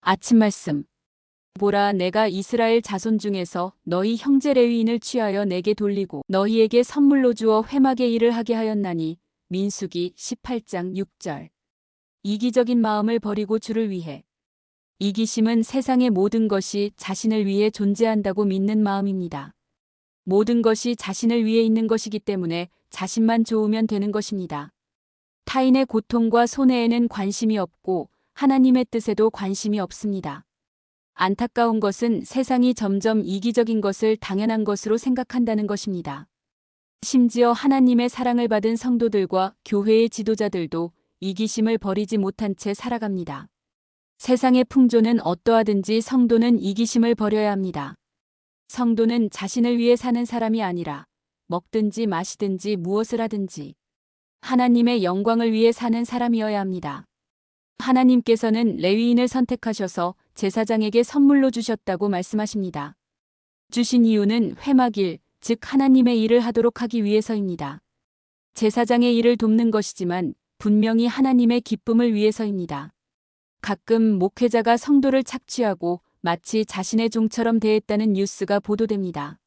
아침 말씀. 보라, 내가 이스라엘 자손 중에서 너희 형제 레위인을 취하여 내게 돌리고 너희에게 선물로 주어 회막의 일을 하게 하였나니. 민수기 18장 6절. 이기적인 마음을 버리고 주를 위해. 이기심은 세상의 모든 것이 자신을 위해 존재한다고 믿는 마음입니다. 모든 것이 자신을 위해 있는 것이기 때문에 자신만 좋으면 되는 것입니다. 타인의 고통과 손해에는 관심이 없고 하나님의 뜻에도 관심이 없습니다. 안타까운 것은 세상이 점점 이기적인 것을 당연한 것으로 생각한다는 것입니다. 심지어 하나님의 사랑을 받은 성도들과 교회의 지도자들도 이기심을 버리지 못한 채 살아갑니다. 세상의 풍조는 어떠하든지 성도는 이기심을 버려야 합니다. 성도는 자신을 위해 사는 사람이 아니라 먹든지 마시든지 무엇을 하든지 하나님의 영광을 위해 사는 사람이어야 합니다. 하나님께서는 레위인을 선택하셔서 제사장에게 선물로 주셨다고 말씀하십니다. 주신 이유는 회막일, 즉 하나님의 일을 하도록 하기 위해서입니다. 제사장의 일을 돕는 것이지만 분명히 하나님의 기쁨을 위해서입니다. 가끔 목회자가 성도를 착취하고 마치 자신의 종처럼 대했다는 뉴스가 보도됩니다.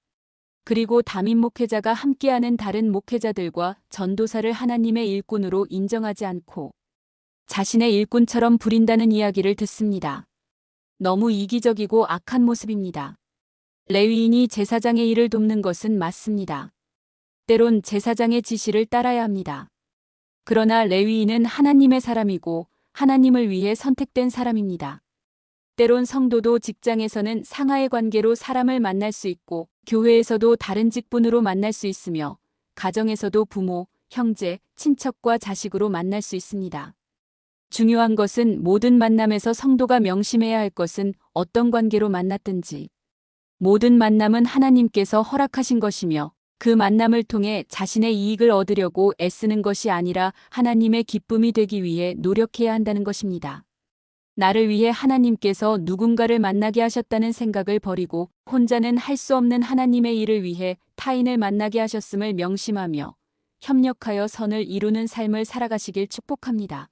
그리고 담임 목회자가 함께하는 다른 목회자들과 전도사를 하나님의 일꾼으로 인정하지 않고 자신의 일꾼처럼 부린다는 이야기를 듣습니다. 너무 이기적이고 악한 모습입니다. 레위인이 제사장의 일을 돕는 것은 맞습니다. 때론 제사장의 지시를 따라야 합니다. 그러나 레위인은 하나님의 사람이고 하나님을 위해 선택된 사람입니다. 때론 성도도 직장에서는 상하의 관계로 사람을 만날 수 있고 교회에서도 다른 직분으로 만날 수 있으며 가정에서도 부모, 형제, 친척과 자식으로 만날 수 있습니다. 중요한 것은 모든 만남에서 성도가 명심해야 할 것은 어떤 관계로 만났든지 모든 만남은 하나님께서 허락하신 것이며 그 만남을 통해 자신의 이익을 얻으려고 애쓰는 것이 아니라 하나님의 기쁨이 되기 위해 노력해야 한다는 것입니다. 나를 위해 하나님께서 누군가를 만나게 하셨다는 생각을 버리고 혼자는 할 수 없는 하나님의 일을 위해 타인을 만나게 하셨음을 명심하며 협력하여 선을 이루는 삶을 살아가시길 축복합니다.